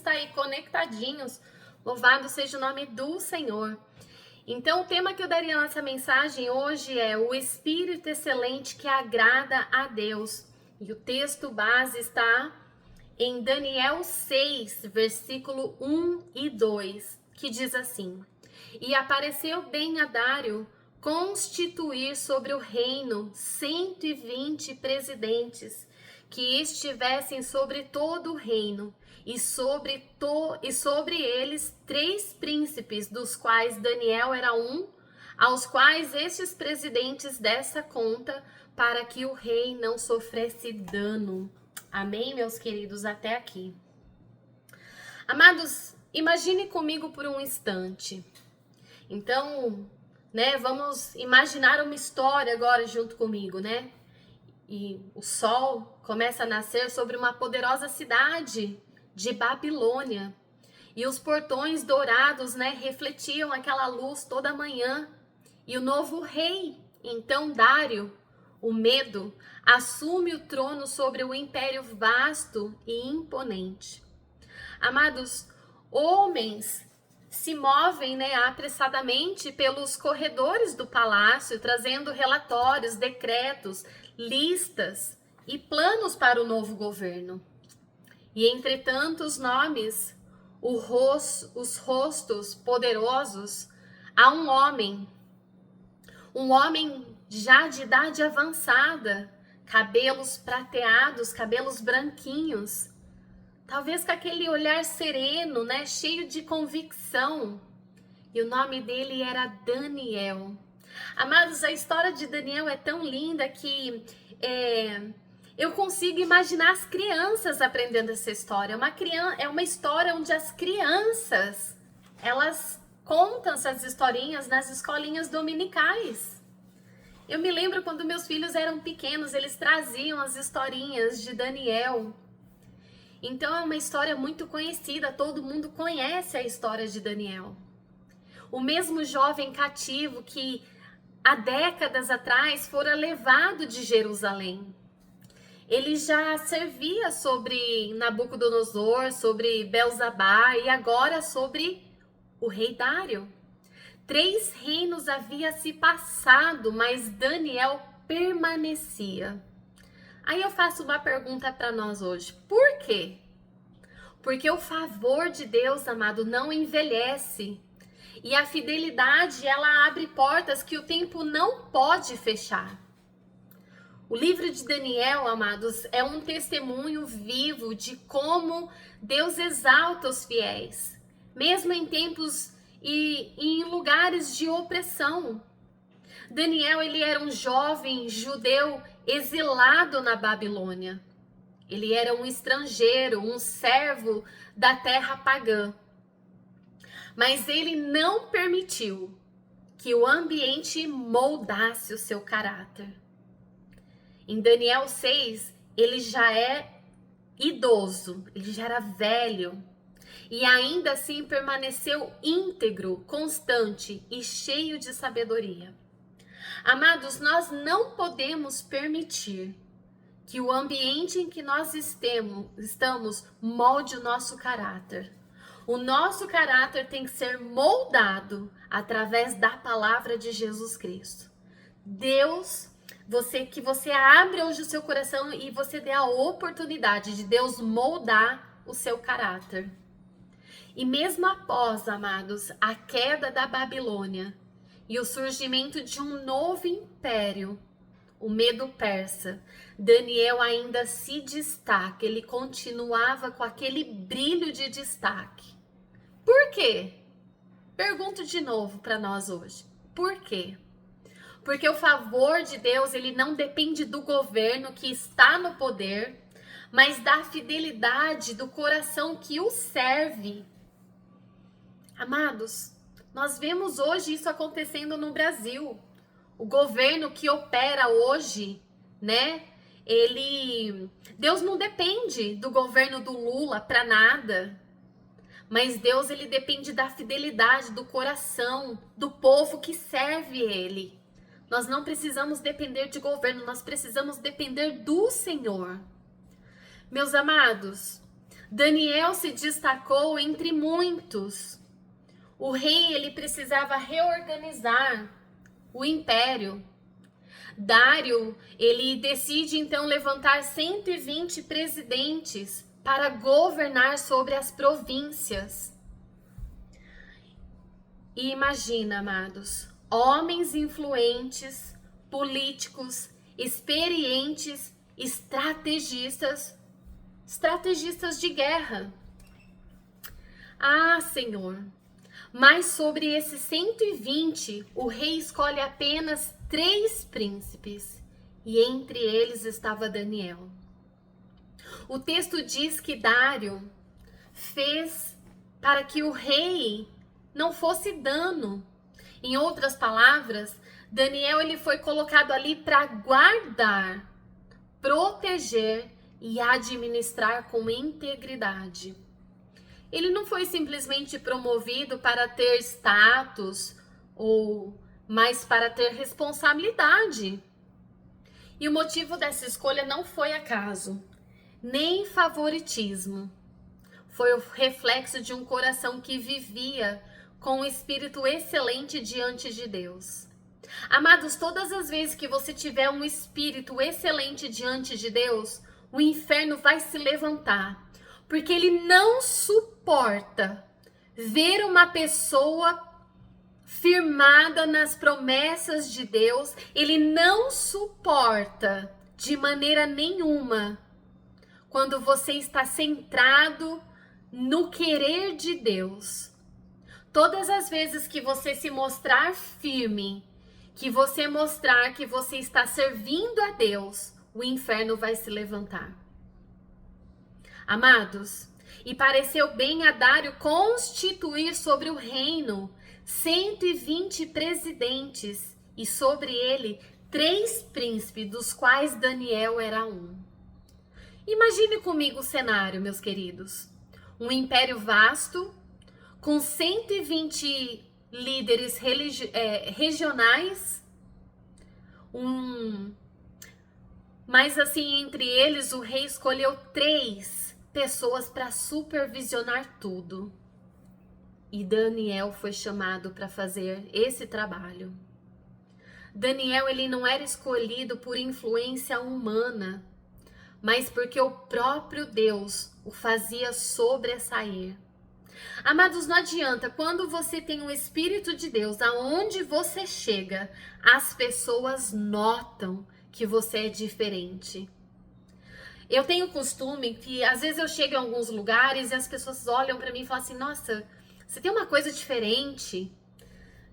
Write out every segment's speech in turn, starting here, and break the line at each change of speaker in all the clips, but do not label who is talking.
está aí conectadinhos. Louvado seja o nome do Senhor. Então, o tema que eu daria nessa mensagem hoje é o Espírito Excelente que agrada a Deus. E o texto base está em Daniel 6, versículo 1 e 2, que diz assim: E apareceu bem a Dário constituir sobre o reino 120 presidentes, que estivessem sobre todo o reino, e sobre eles 3 príncipes, dos quais Daniel era um, aos quais estes presidentes dessa conta, para que o rei não sofresse dano. Amém, meus queridos, até aqui. Amados, imagine comigo por um instante. Então, vamos imaginar uma história agora junto comigo, E o sol começa a nascer sobre uma poderosa cidade de Babilônia. E os portões dourados, refletiam aquela luz toda manhã. E o novo rei, então Dário, o Medo, assume o trono sobre o império vasto e imponente. Amados, homens se movem apressadamente pelos corredores do palácio, trazendo relatórios, decretos, listas e planos para o novo governo. E entre tantos nomes, os rostos poderosos, há um homem já de idade avançada, cabelos prateados, cabelos branquinhos, talvez com aquele olhar sereno, cheio de convicção. E o nome dele era Daniel. Amados, a história de Daniel é tão linda que eu consigo imaginar as crianças aprendendo essa história. É uma história onde as crianças, elas contam essas historinhas nas escolinhas dominicais. Eu me lembro quando meus filhos eram pequenos, eles traziam as historinhas de Daniel. Então é uma história muito conhecida, todo mundo conhece a história de Daniel. O mesmo jovem cativo que há décadas atrás fora levado de Jerusalém. Ele já servia sobre Nabucodonosor, sobre Belzabá e agora sobre o rei Dário. 3 reinos havia se passado, mas Daniel permanecia. Aí eu faço uma pergunta para nós hoje. Por quê? Porque o favor de Deus, amado, não envelhece. E a fidelidade, ela abre portas que o tempo não pode fechar. O livro de Daniel, amados, é um testemunho vivo de como Deus exalta os fiéis, mesmo em tempos e em lugares de opressão. Daniel, ele era um jovem judeu exilado na Babilônia. Ele era um estrangeiro, um servo da terra pagã. Mas ele não permitiu que o ambiente moldasse o seu caráter. Em Daniel 6, ele já é idoso, ele já era velho. E ainda assim permaneceu íntegro, constante e cheio de sabedoria. Amados, nós não podemos permitir que o ambiente em que nós estamos molde o nosso caráter. O nosso caráter tem que ser moldado através da palavra de Jesus Cristo. Deus, que você abre hoje o seu coração e você dê a oportunidade de Deus moldar o seu caráter. E mesmo após, amados, a queda da Babilônia e o surgimento de um novo império, o Medo Persa, Daniel ainda se destaca, ele continuava com aquele brilho de destaque. Por quê? Pergunto de novo para nós hoje. Por quê? Porque o favor de Deus, ele não depende do governo que está no poder, mas da fidelidade do coração que o serve. Amados, nós vemos hoje isso acontecendo no Brasil. O governo que opera hoje, Deus não depende do governo do Lula para nada. Mas Deus, ele depende da fidelidade, do coração, do povo que serve ele. Nós não precisamos depender de governo, nós precisamos depender do Senhor. Meus amados, Daniel se destacou entre muitos. O rei, ele precisava reorganizar o império. Dário, ele decide então levantar 120 presidentes para governar sobre as províncias. E imagina, amados, homens influentes, políticos, experientes, estrategistas de guerra. Ah, Senhor, mas sobre esses 120, o rei escolhe apenas 3 príncipes, e entre eles estava Daniel. O texto diz que Dário fez para que o rei não fosse dano. Em outras palavras, Daniel ele foi colocado ali para guardar, proteger e administrar com integridade. Ele não foi simplesmente promovido para ter status, mas para ter responsabilidade. E o motivo dessa escolha não foi acaso, nem favoritismo. Foi o reflexo de um coração que vivia com um espírito excelente diante de Deus. Amados, todas as vezes que você tiver um espírito excelente diante de Deus, o inferno vai se levantar, porque ele não suporta ver uma pessoa firmada nas promessas de Deus. Ele não suporta de maneira nenhuma quando você está centrado no querer de Deus. Todas as vezes que você se mostrar firme, que você mostrar que você está servindo a Deus, o inferno vai se levantar. Amados, e pareceu bem a Dário constituir sobre o reino 120 presidentes e sobre ele 3 príncipes, dos quais Daniel era um. Imagine comigo o cenário, meus queridos. Um império vasto, com 120 líderes regionais, mas assim, entre eles o rei escolheu 3 pessoas para supervisionar tudo. E Daniel foi chamado para fazer esse trabalho. Daniel, ele não era escolhido por influência humana, mas porque o próprio Deus o fazia sobressair. Amados, não adianta, quando você tem o Espírito de Deus, aonde você chega, as pessoas notam que você é diferente. Eu tenho costume que às vezes eu chego em alguns lugares e as pessoas olham para mim e falam assim: nossa, você tem uma coisa diferente,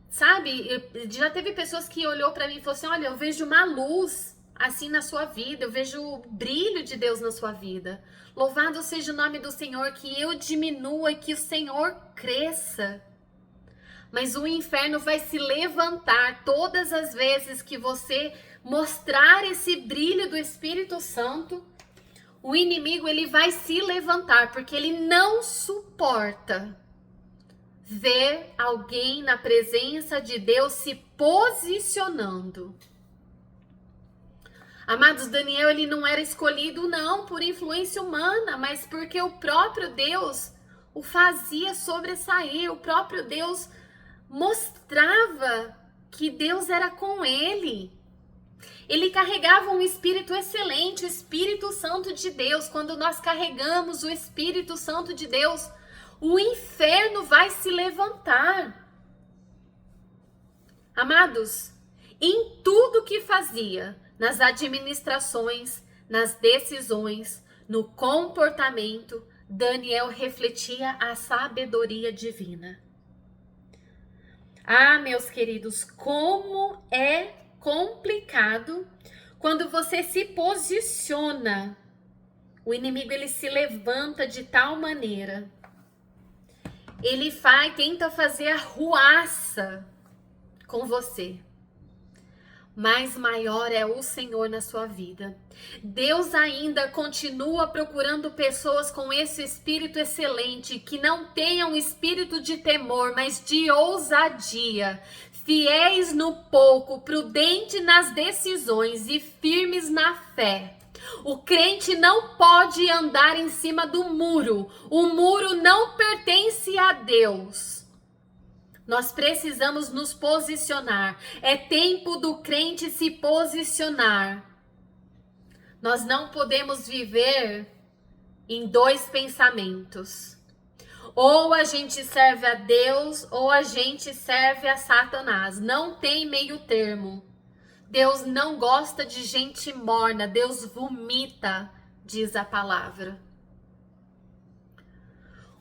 sabe? Já teve pessoas que olhou para mim e falou assim: olha, eu vejo uma luz assim na sua vida, eu vejo o brilho de Deus na sua vida. Louvado seja o nome do Senhor, que eu diminua e que o Senhor cresça. Mas o inferno vai se levantar todas as vezes que você mostrar esse brilho do Espírito Santo. O inimigo, ele vai se levantar, porque ele não suporta ver alguém na presença de Deus se posicionando. Amados, Daniel, ele não era escolhido não por influência humana, mas porque o próprio Deus o fazia sobressair. O próprio Deus mostrava que Deus era com ele. Ele carregava um espírito excelente, o Espírito Santo de Deus. Quando nós carregamos o Espírito Santo de Deus, o inferno vai se levantar. Amados, em tudo que fazia, nas administrações, nas decisões, no comportamento, Daniel refletia a sabedoria divina. Ah, meus queridos, como é complicado quando você se posiciona. O inimigo, ele se levanta de tal maneira. Ele tenta fazer arruaça com você. Mas maior é o Senhor na sua vida. Deus ainda continua procurando pessoas com esse espírito excelente, que não tenham espírito de temor, mas de ousadia, fiéis no pouco, prudentes nas decisões e firmes na fé. O crente não pode andar em cima do muro. O muro não pertence a Deus. Nós precisamos nos posicionar. É tempo do crente se posicionar. Nós não podemos viver em dois pensamentos. Ou a gente serve a Deus ou a gente serve a Satanás. Não tem meio termo. Deus não gosta de gente morna. Deus vomita, diz a palavra.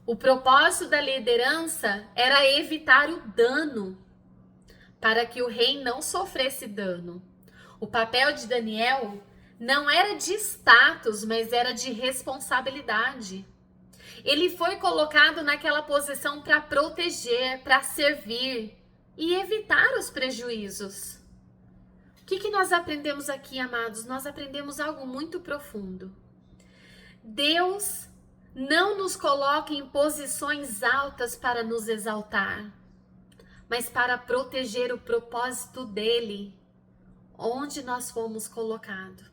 O propósito da liderança era evitar o dano, para que o rei não sofresse dano. O papel de Daniel não era de status, mas era de responsabilidade. Ele foi colocado naquela posição para proteger, para servir e evitar os prejuízos. O que nós aprendemos aqui, amados? Nós aprendemos algo muito profundo. Deus não nos coloca em posições altas para nos exaltar, mas para proteger o propósito dele, onde nós fomos colocados.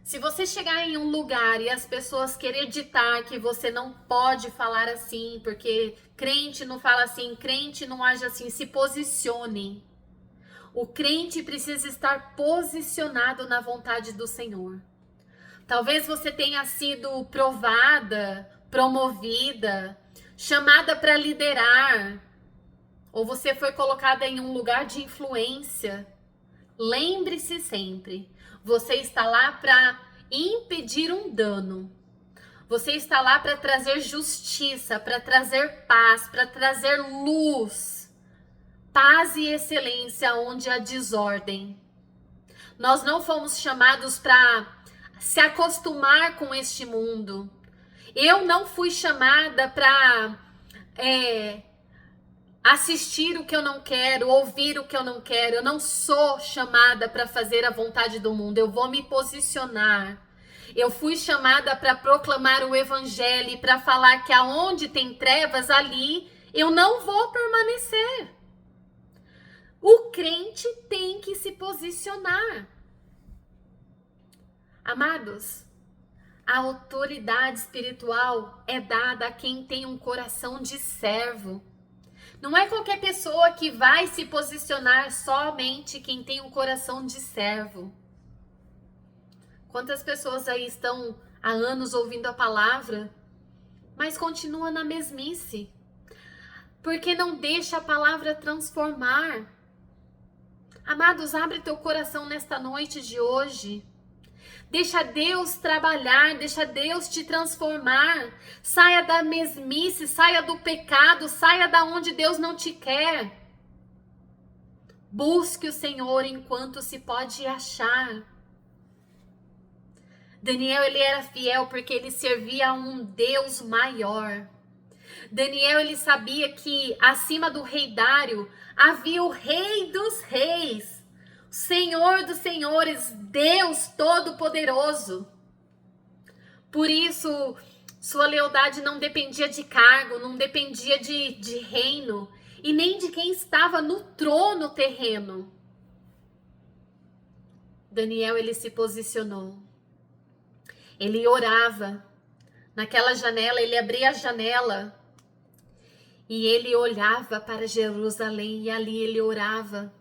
Se você chegar em um lugar e as pessoas querem ditar que você não pode falar assim, porque crente não fala assim, crente não age assim, se posicione. O crente precisa estar posicionado na vontade do Senhor. Talvez você tenha sido provada, promovida, chamada para liderar, ou você foi colocada em um lugar de influência. Lembre-se sempre, você está lá para impedir um dano. Você está lá para trazer justiça, para trazer paz, para trazer luz. Paz e excelência onde há desordem. Nós não fomos chamados para se acostumar com este mundo. Eu não fui chamada para assistir o que eu não quero, ouvir o que eu não quero. Eu não sou chamada para fazer a vontade do mundo. Eu vou me posicionar. Eu fui chamada para proclamar o evangelho e para falar que aonde tem trevas, ali eu não vou permanecer. O crente tem que se posicionar. Amados, a autoridade espiritual é dada a quem tem um coração de servo. Não é qualquer pessoa que vai se posicionar, somente quem tem um coração de servo. Quantas pessoas aí estão há anos ouvindo a palavra, mas continua na mesmice, porque não deixa a palavra transformar. Amados, abre teu coração nesta noite de hoje. Deixa Deus trabalhar, deixa Deus te transformar. Saia da mesmice, saia do pecado, saia da onde Deus não te quer. Busque o Senhor enquanto se pode achar. Daniel, ele era fiel porque ele servia a um Deus maior. Daniel, ele sabia que acima do rei Dário havia o rei dos reis, Senhor dos senhores, Deus Todo-Poderoso. Por isso, sua lealdade não dependia de cargo, não dependia de reino, e nem de quem estava no trono terreno. Daniel, ele se posicionou. Ele orava. Naquela janela, ele abria a janela e ele olhava para Jerusalém e ali ele orava.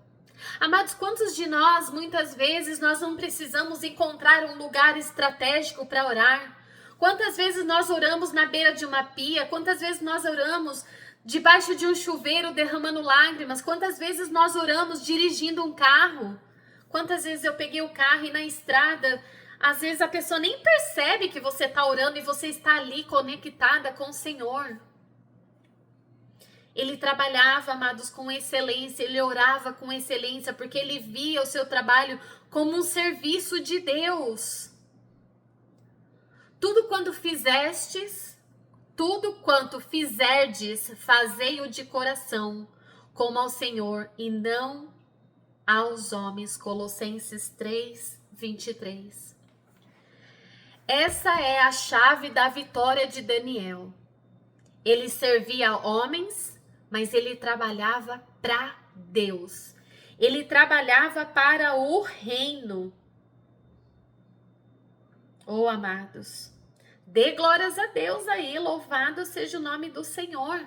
Amados, quantos de nós, muitas vezes, nós não precisamos encontrar um lugar estratégico para orar? Quantas vezes nós oramos na beira de uma pia? Quantas vezes nós oramos debaixo de um chuveiro derramando lágrimas? Quantas vezes nós oramos dirigindo um carro? Quantas vezes eu peguei o carro e na estrada, às vezes a pessoa nem percebe que você está orando e você está ali conectada com o Senhor. Ele trabalhava, amados, com excelência, ele orava com excelência, porque ele via o seu trabalho como um serviço de Deus. Tudo quanto fizerdes, fazei-o de coração, como ao Senhor, e não aos homens. Colossenses 3, 23. Essa é a chave da vitória de Daniel. Ele servia a homens, mas ele trabalhava para Deus. Ele trabalhava para o reino. Oh, amados, dê glórias a Deus aí, louvado seja o nome do Senhor.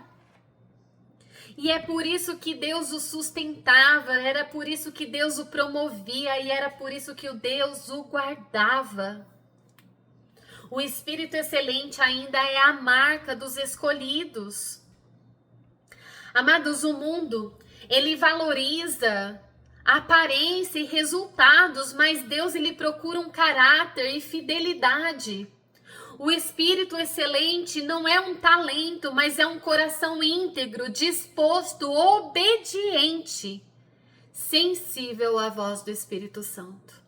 E é por isso que Deus o sustentava, era por isso que Deus o promovia e era por isso que o Deus o guardava. O Espírito excelente ainda é a marca dos escolhidos. Amados, o mundo, ele valoriza a aparência e resultados, mas Deus, ele procura um caráter e fidelidade. O Espírito excelente não é um talento, mas é um coração íntegro, disposto, obediente, sensível à voz do Espírito Santo.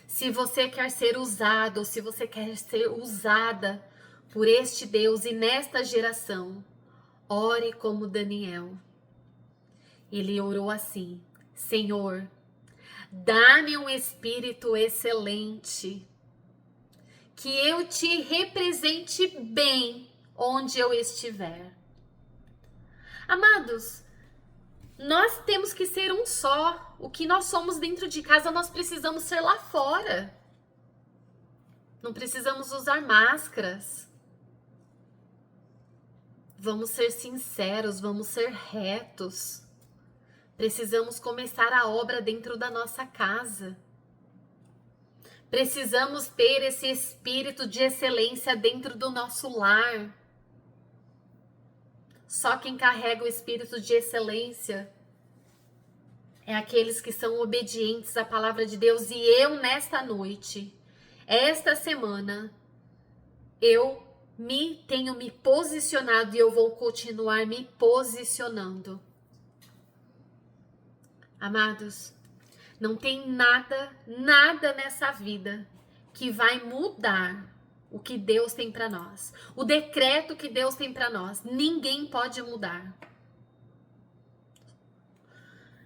Se você quer ser usado, se você quer ser usada por este Deus e nesta geração, ore como Daniel. Ele orou assim: Senhor, dá-me um espírito excelente, que eu te represente bem onde eu estiver. Amados, nós temos que ser um só. O que nós somos dentro de casa, nós precisamos ser lá fora. Não precisamos usar máscaras. Vamos ser sinceros, vamos ser retos. Precisamos começar a obra dentro da nossa casa. Precisamos ter esse espírito de excelência dentro do nosso lar. Só quem carrega o espírito de excelência é aqueles que são obedientes à palavra de Deus. E eu, nesta noite, esta semana, eu tenho me posicionado e eu vou continuar me posicionando. Amados, não tem nada nessa vida que vai mudar o que Deus tem para nós. O decreto que Deus tem para nós, ninguém pode mudar.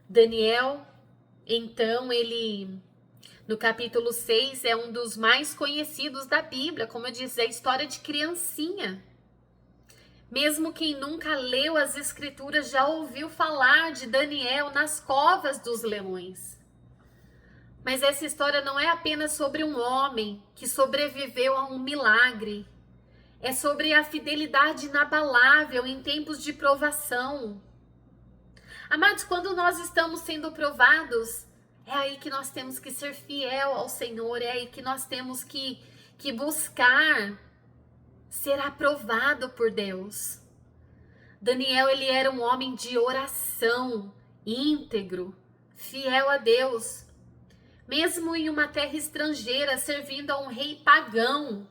Daniel, então, ele, no capítulo 6, é um dos mais conhecidos da Bíblia. Como eu disse, é a história de criancinha. Mesmo quem nunca leu as escrituras já ouviu falar de Daniel nas covas dos leões. Mas essa história não é apenas sobre um homem que sobreviveu a um milagre. É sobre a fidelidade inabalável em tempos de provação. Amados, quando nós estamos sendo provados, é aí que nós temos que ser fiel ao Senhor, é aí que nós temos que buscar ser aprovado por Deus. Daniel, ele era um homem de oração, íntegro, fiel a Deus. Mesmo em uma terra estrangeira, servindo a um rei pagão,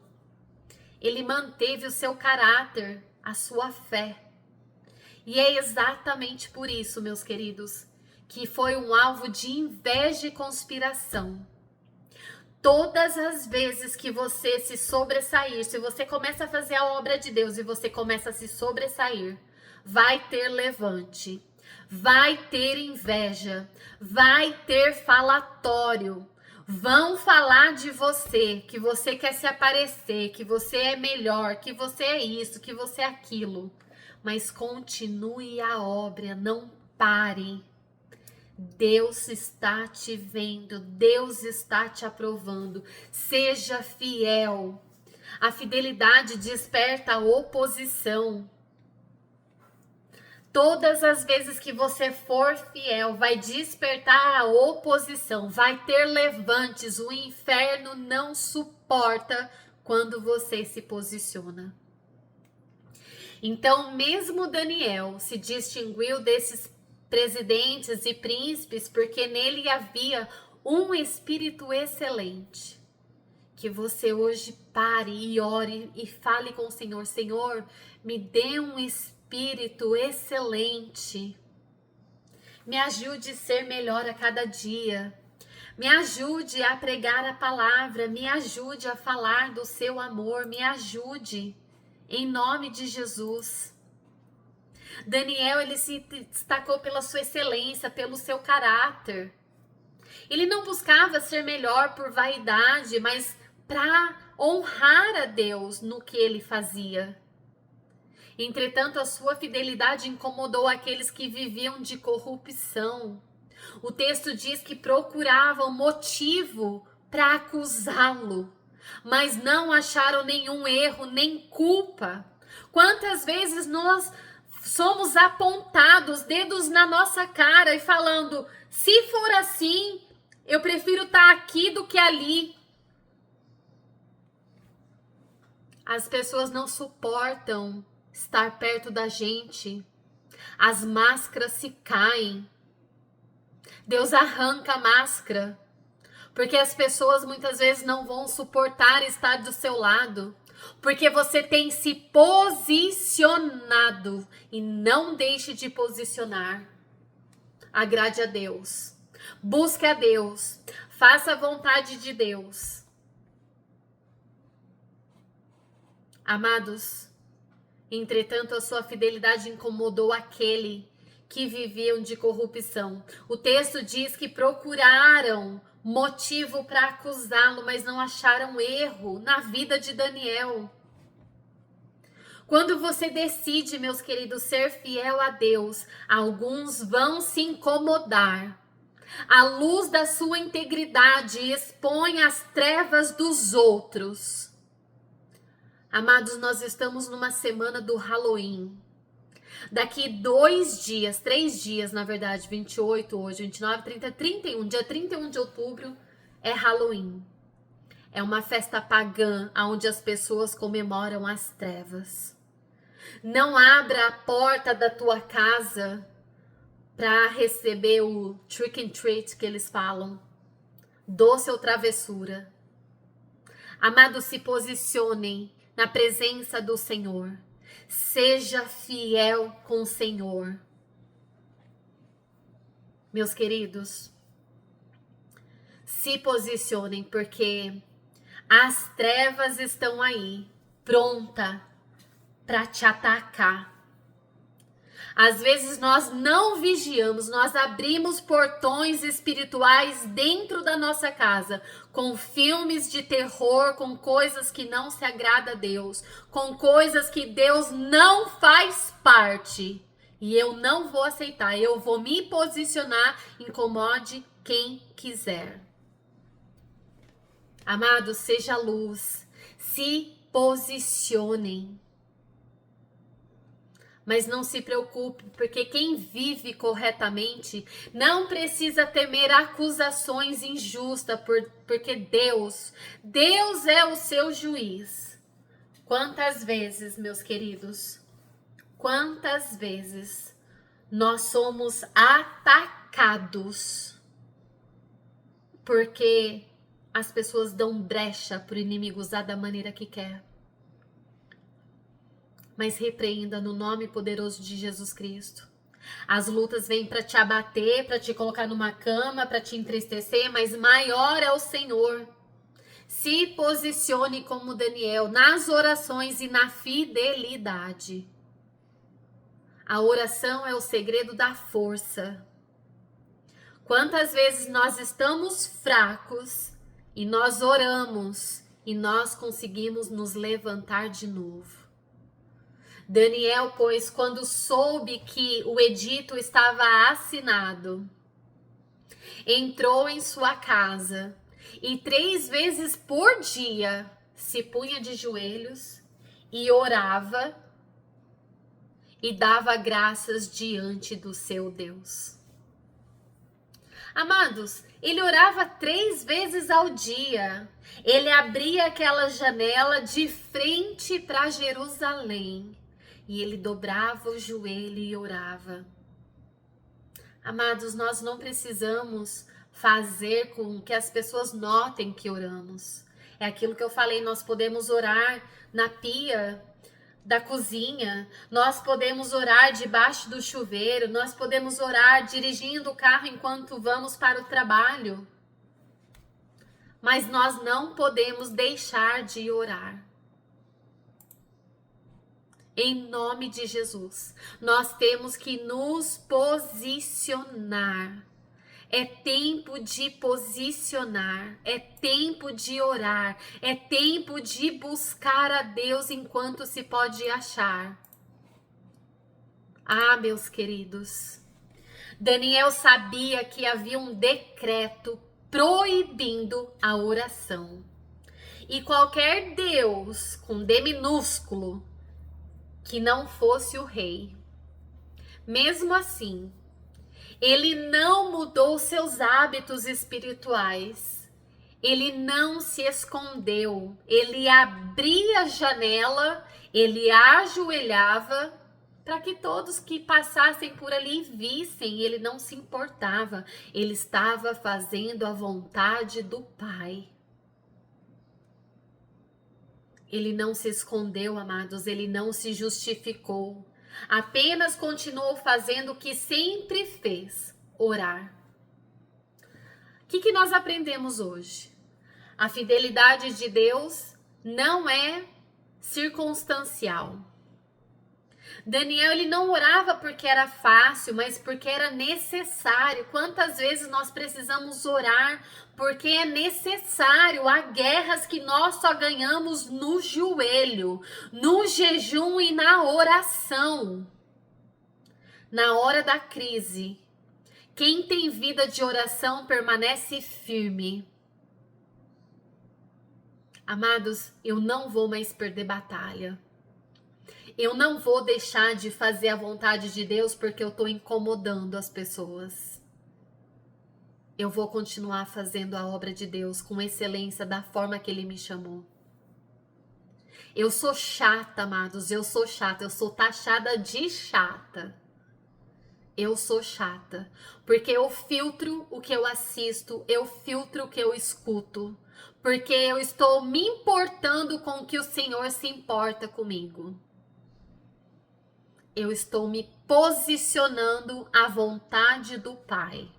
ele manteve o seu caráter, a sua fé. E é exatamente por isso, meus queridos, que foi um alvo de inveja e conspiração. Todas as vezes que você se sobressair, se você começa a fazer a obra de Deus e você começa a se sobressair, vai ter levante, vai ter inveja, vai ter falatório. Vão falar de você, que você quer se aparecer, que você é melhor, que você é isso, que você é aquilo. Mas continue a obra, não pare. Deus está te vendo, Deus está te aprovando. Seja fiel. A fidelidade desperta a oposição. Todas as vezes que você for fiel, vai despertar a oposição, vai ter levantes. O inferno não suporta quando você se posiciona. Então, mesmo Daniel se distinguiu desses presidentes e príncipes, porque nele havia um espírito excelente. Que você hoje pare e ore e fale com o Senhor: Senhor, me dê um espírito excelente. Me ajude a ser melhor a cada dia. Me ajude a pregar a palavra. Me ajude a falar do seu amor. Me ajude. Em nome de Jesus. Daniel, ele se destacou pela sua excelência, pelo seu caráter. Ele não buscava ser melhor por vaidade, mas para honrar a Deus no que ele fazia. Entretanto, a sua fidelidade incomodou aqueles que viviam de corrupção. O texto diz que procuravam motivo para acusá-lo, mas não acharam nenhum erro, nem culpa. Quantas vezes nós somos apontados, dedos na nossa cara e falando, se for assim, eu prefiro estar aqui do que ali. As pessoas não suportam estar perto da gente. As máscaras se caem. Deus arranca a máscara. Porque as pessoas muitas vezes não vão suportar estar do seu lado. Porque você tem se posicionado. E não deixe de posicionar. Agrade a Deus. Busque a Deus. Faça a vontade de Deus. Amados, entretanto a sua fidelidade incomodou aquele que viviam de corrupção. O texto diz que procuraram motivo para acusá-lo, mas não acharam erro na vida de Daniel. Quando você decide, meus queridos, ser fiel a Deus, alguns vão se incomodar. A luz da sua integridade expõe as trevas dos outros. Amados, nós estamos numa semana do Halloween. Daqui 2 dias, 3 dias, na verdade, 28 hoje, 29, 30, 31, dia 31 de outubro é Halloween. É uma festa pagã onde as pessoas comemoram as trevas. Não abra a porta da tua casa para receber o trick and treat que eles falam. Doce ou travessura. Amados, se posicionem na presença do Senhor. Seja fiel com o Senhor. Meus queridos, se posicionem, porque as trevas estão aí, pronta para te atacar. Às vezes nós não vigiamos, nós abrimos portões espirituais dentro da nossa casa, com filmes de terror, com coisas que não se agrada a Deus, com coisas que Deus não faz parte. E eu não vou aceitar, eu vou me posicionar, incomode quem quiser. Amados, seja luz, se posicionem. Mas não se preocupe, porque quem vive corretamente não precisa temer acusações injustas, porque Deus é o seu juiz. Quantas vezes, meus queridos, quantas vezes nós somos atacados porque as pessoas dão brecha para o inimigo usar da maneira que quer. Mas repreenda no nome poderoso de Jesus Cristo. As lutas vêm para te abater, para te colocar numa cama, para te entristecer, mas maior é o Senhor. Se posicione como Daniel nas orações e na fidelidade. A oração é o segredo da força. Quantas vezes nós estamos fracos e nós oramos e nós conseguimos nos levantar de novo. Daniel, pois, quando soube que o edito estava assinado, entrou em sua casa e 3 vezes por dia se punha de joelhos e orava e dava graças diante do seu Deus. Amados, ele orava 3 vezes ao dia. Ele abria aquela janela de frente para Jerusalém. E ele dobrava o joelho e orava. Amados, nós não precisamos fazer com que as pessoas notem que oramos. É aquilo que eu falei, nós podemos orar na pia da cozinha, nós podemos orar debaixo do chuveiro, nós podemos orar dirigindo o carro enquanto vamos para o trabalho. Mas nós não podemos deixar de orar. Em nome de Jesus, nós temos que nos posicionar. É tempo de posicionar, é tempo de orar, é tempo de buscar a Deus enquanto se pode achar. Ah, meus queridos, Daniel sabia que havia um decreto proibindo a oração. e qualquer Deus com D minúsculo que não fosse o rei. Mesmo assim, ele não mudou seus hábitos espirituais. Ele não se escondeu. Ele abria a janela, ele ajoelhava para que todos que passassem por ali vissem. Ele não se importava. Ele estava fazendo a vontade do Pai. Ele não se escondeu, amados, ele não se justificou. Apenas continuou fazendo o que sempre fez, orar. O que nós aprendemos hoje? A fidelidade de Deus não é circunstancial. Daniel, ele não orava porque era fácil, mas porque era necessário. Quantas vezes nós precisamos orar porque é necessário? Há guerras que nós só ganhamos no joelho, no jejum e na oração. Na hora da crise, quem tem vida de oração permanece firme. Amados, eu não vou mais perder batalha. Eu não vou deixar de fazer a vontade de Deus porque eu estou incomodando as pessoas. Eu vou continuar fazendo a obra de Deus com excelência da forma que Ele me chamou. Eu sou chata, amados, eu sou chata, eu sou taxada de chata. Eu sou chata, porque eu filtro o que eu assisto, eu filtro o que eu escuto, porque eu estou me importando com o que o Senhor se importa comigo. Eu estou me posicionando à vontade do Pai.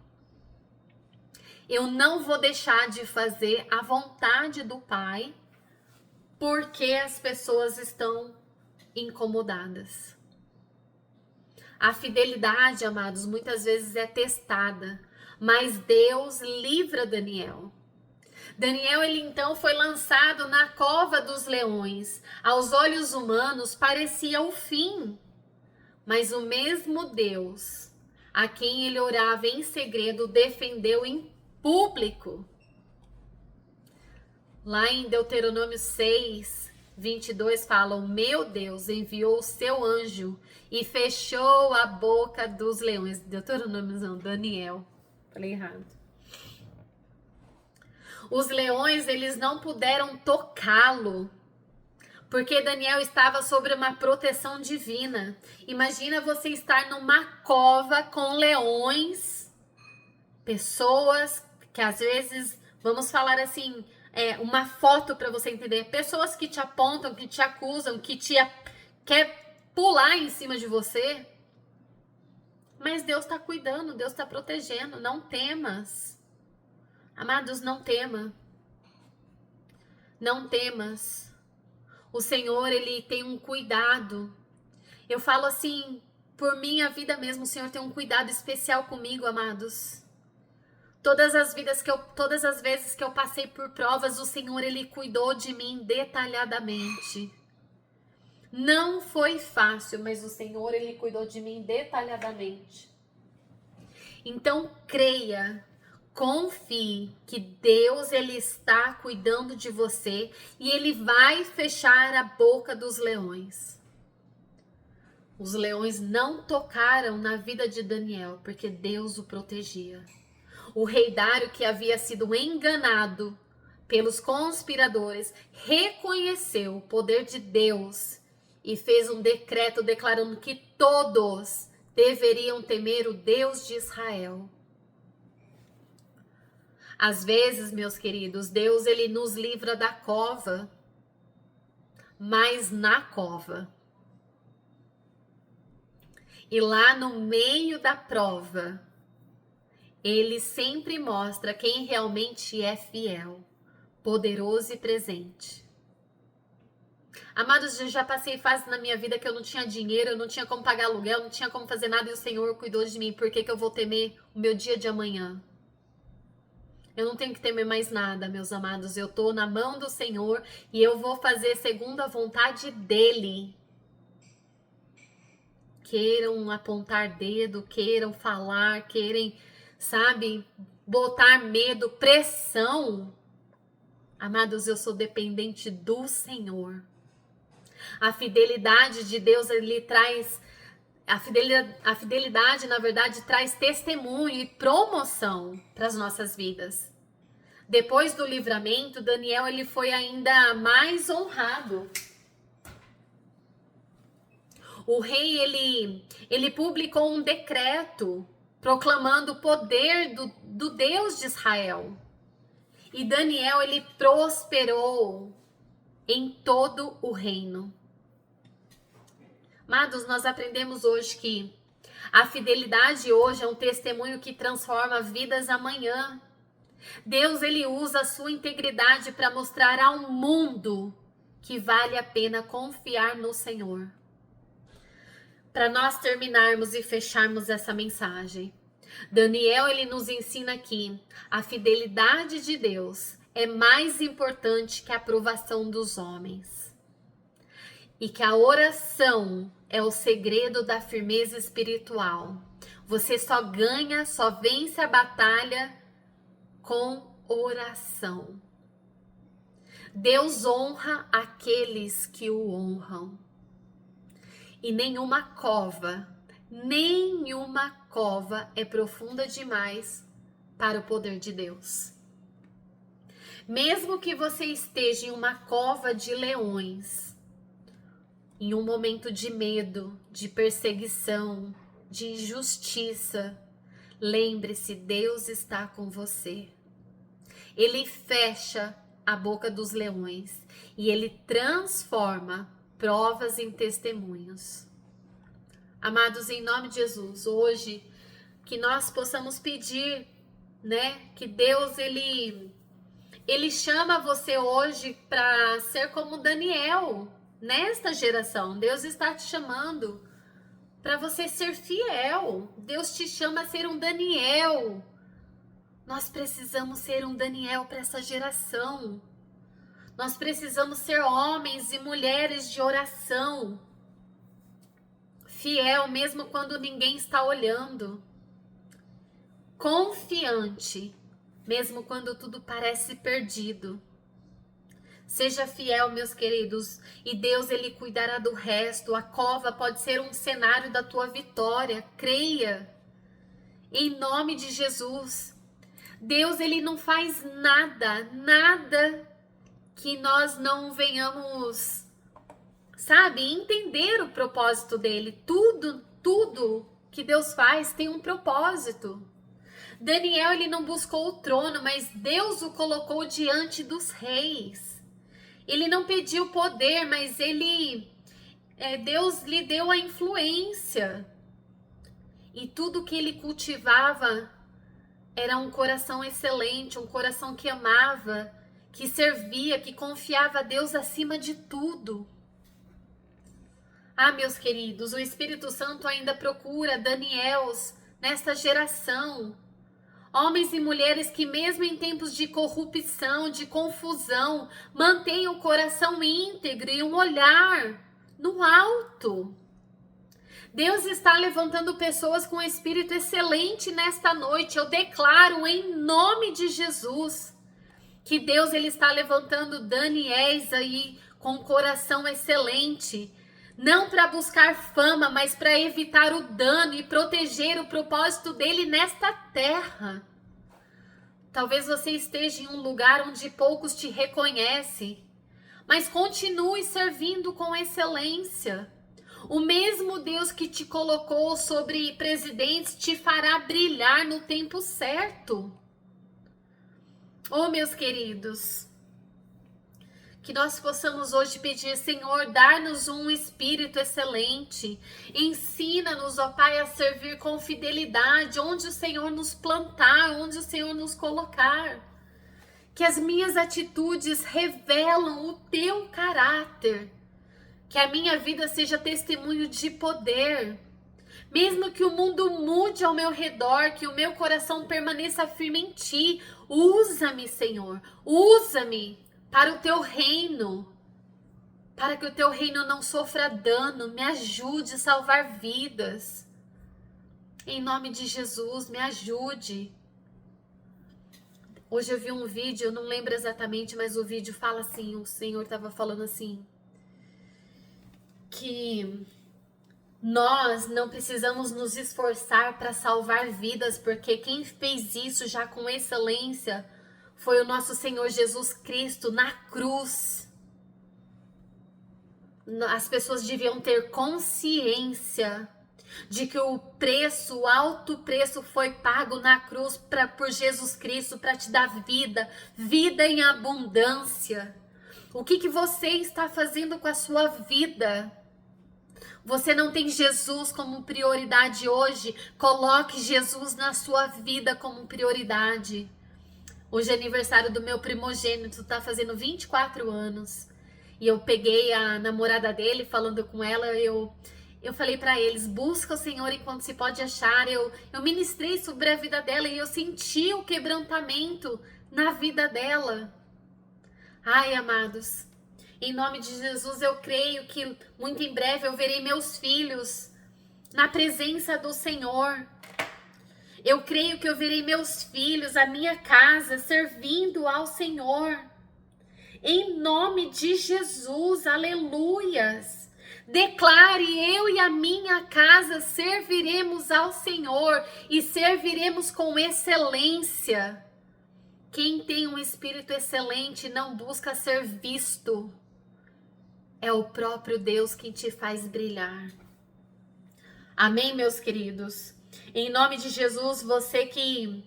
Eu não vou deixar de fazer a vontade do Pai porque as pessoas estão incomodadas. A fidelidade, amados, muitas vezes é testada, mas Deus livra Daniel. Daniel, ele então foi lançado na cova dos leões. Aos olhos humanos parecia o fim. Mas o mesmo Deus, a quem ele orava em segredo, defendeu em público. Lá em Deuteronômio 6, 22 fala: o meu Deus enviou o seu anjo e fechou a boca dos leões. Deuteronômio não, Daniel. Falei errado. Os leões, eles não puderam tocá-lo, porque Daniel estava sob uma proteção divina. Imagina você estar numa cova com leões, pessoas que às vezes, vamos falar assim, uma foto para você entender, pessoas que te apontam, que te acusam, que quer pular em cima de você. Mas Deus está cuidando, Deus está protegendo, não temas. Amados, não tema. Não temas. O Senhor, Ele tem um cuidado. Eu falo assim, por minha vida mesmo, o Senhor tem um cuidado especial comigo, amados. Todas as vezes que eu passei por provas, o Senhor, Ele cuidou de mim detalhadamente. Não foi fácil, mas o Senhor, Ele cuidou de mim detalhadamente. Então, creia. Confie que Deus, Ele está cuidando de você e Ele vai fechar a boca dos leões. Os leões não tocaram na vida de Daniel porque Deus o protegia. O rei Dário, que havia sido enganado pelos conspiradores, reconheceu o poder de Deus e fez um decreto declarando que todos deveriam temer o Deus de Israel. Às vezes, meus queridos, Deus, Ele nos livra da cova, mas na cova. E lá no meio da prova, Ele sempre mostra quem realmente é fiel, poderoso e presente. Amados, eu já passei fase na minha vida que eu não tinha dinheiro, eu não tinha como pagar aluguel, não tinha como fazer nada e o Senhor cuidou de mim. Por que eu vou temer o meu dia de amanhã? Eu não tenho que temer mais nada, meus amados. Eu tô na mão do Senhor e eu vou fazer segundo a vontade dEle. Queiram apontar dedo, queiram falar, querem, sabe, botar medo, pressão. Amados, eu sou dependente do Senhor. A fidelidade de Deus, ele traz... A fidelidade, na verdade, traz testemunho e promoção para as nossas vidas. Depois do livramento, Daniel ele foi ainda mais honrado. O rei ele publicou um decreto proclamando o poder do Deus de Israel. E Daniel ele prosperou em todo o reino. Amados, nós aprendemos hoje que a fidelidade hoje é um testemunho que transforma vidas amanhã. Deus ele usa a sua integridade para mostrar ao mundo que vale a pena confiar no Senhor. Para nós terminarmos e fecharmos essa mensagem, Daniel ele nos ensina aqui: a fidelidade de Deus é mais importante que a aprovação dos homens. E que a oração é o segredo da firmeza espiritual. Você só ganha, só vence a batalha com oração. Deus honra aqueles que o honram. E nenhuma cova é profunda demais para o poder de Deus. Mesmo que você esteja em uma cova de leões, em um momento de medo, de perseguição, de injustiça, lembre-se, Deus está com você. Ele fecha a boca dos leões e ele transforma provas em testemunhos. Amados, em nome de Jesus, hoje que nós possamos pedir, né, que Deus ele chama você hoje para ser como Daniel. Nesta geração, Deus está te chamando para você ser fiel. Deus te chama a ser um Daniel. Nós precisamos ser um Daniel para essa geração. Nós precisamos ser homens e mulheres de oração. Fiel mesmo quando ninguém está olhando. Confiante mesmo quando tudo parece perdido. Seja fiel, meus queridos, e Deus ele cuidará do resto. A cova pode ser um cenário da tua vitória. Creia. Em nome de Jesus. Deus ele não faz nada que nós não venhamos, sabe, entender o propósito dele. Tudo que Deus faz tem um propósito. Daniel ele não buscou o trono, mas Deus o colocou diante dos reis. Ele não pediu poder, mas Deus lhe deu a influência. E tudo que ele cultivava era um coração excelente, um coração que amava, que servia, que confiava a Deus acima de tudo. Ah, meus queridos, o Espírito Santo ainda procura Daniels nesta geração. Homens e mulheres que mesmo em tempos de corrupção, de confusão, mantêm o coração íntegro e um olhar no alto. Deus está levantando pessoas com espírito excelente nesta noite. Eu declaro em nome de Jesus que Deus ele está levantando Daniéis aí com coração excelente. Não para buscar fama, mas para evitar o dano e proteger o propósito dele nesta terra. Talvez você esteja em um lugar onde poucos te reconhecem, mas continue servindo com excelência. O mesmo Deus que te colocou sobre presidentes te fará brilhar no tempo certo. Oh, meus queridos, que nós possamos hoje pedir, Senhor, dar-nos um espírito excelente. Ensina-nos, ó Pai, a servir com fidelidade, onde o Senhor nos plantar, onde o Senhor nos colocar. Que as minhas atitudes revelam o teu caráter. Que a minha vida seja testemunho de poder. Mesmo que o mundo mude ao meu redor, que o meu coração permaneça firme em ti. Usa-me, Senhor, usa-me para o teu reino, para que o teu reino não sofra dano. Me ajude a salvar vidas. Em nome de Jesus, me ajude. Hoje eu vi um vídeo, eu não lembro exatamente, mas o vídeo fala assim, o Senhor estava falando assim, que nós não precisamos nos esforçar para salvar vidas, porque quem fez isso já com excelência foi o nosso Senhor Jesus Cristo na cruz. As pessoas deviam ter consciência de que o preço, o alto preço foi pago na cruz por Jesus Cristo para te dar vida, vida em abundância. O que você está fazendo com a sua vida? Você não tem Jesus como prioridade hoje? Coloque Jesus na sua vida como prioridade. Hoje é aniversário do meu primogênito, tá fazendo 24 anos. E eu peguei a namorada dele, falando com ela, eu falei para eles, busca o Senhor enquanto se pode achar. Eu ministrei sobre a vida dela e eu senti o quebrantamento na vida dela. Ai, amados, em nome de Jesus, eu creio que muito em breve eu verei meus filhos na presença do Senhor. Eu creio que eu verei meus filhos, a minha casa, servindo ao Senhor. Em nome de Jesus, aleluias. Declare, eu e a minha casa serviremos ao Senhor e serviremos com excelência. Quem tem um espírito excelente não busca ser visto. É o próprio Deus quem te faz brilhar. Amém, meus queridos? Em nome de Jesus, você que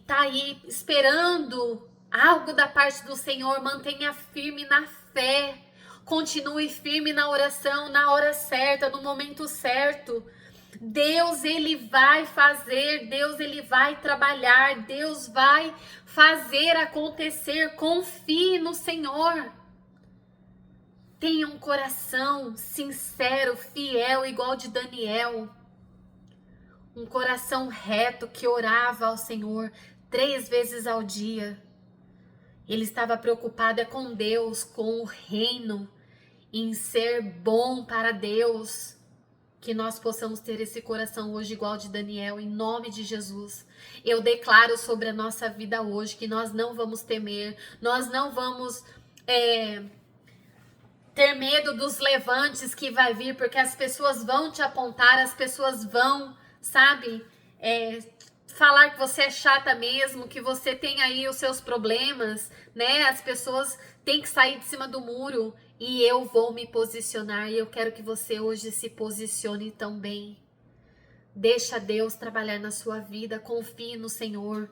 tá aí esperando algo da parte do Senhor, mantenha firme na fé. Continue firme na oração, na hora certa, no momento certo. Deus, ele vai fazer, Deus, ele vai trabalhar, Deus vai fazer acontecer. Confie no Senhor. Tenha um coração sincero, fiel, igual de Daniel. Um coração reto que orava ao Senhor 3 vezes ao dia. Ele estava preocupado com Deus, com o reino, em ser bom para Deus. Que nós possamos ter esse coração hoje igual de Daniel, em nome de Jesus. Eu declaro sobre a nossa vida hoje que nós não vamos temer, nós não vamos ter medo dos levantes que vai vir, porque as pessoas vão te apontar, as pessoas vão, sabe, falar que você é chata mesmo, que você tem aí os seus problemas, né? As pessoas têm que sair de cima do muro e eu vou me posicionar e eu quero que você hoje se posicione também. Deixa Deus trabalhar na sua vida, confie no Senhor.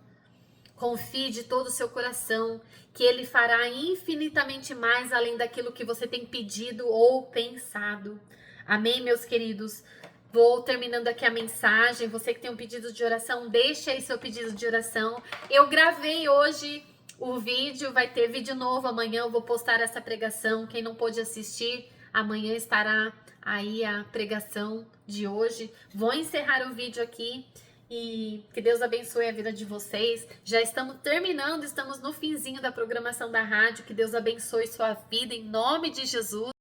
Confie de todo o seu coração que Ele fará infinitamente mais além daquilo que você tem pedido ou pensado. Amém, meus queridos? Vou terminando aqui a mensagem. Você que tem um pedido de oração, deixa aí seu pedido de oração. Eu gravei hoje o vídeo, vai ter vídeo novo amanhã. Eu vou postar essa pregação. Quem não pôde assistir, amanhã estará aí a pregação de hoje. Vou encerrar o vídeo aqui. E que Deus abençoe a vida de vocês. Já estamos terminando, estamos no finzinho da programação da rádio. Que Deus abençoe sua vida em nome de Jesus.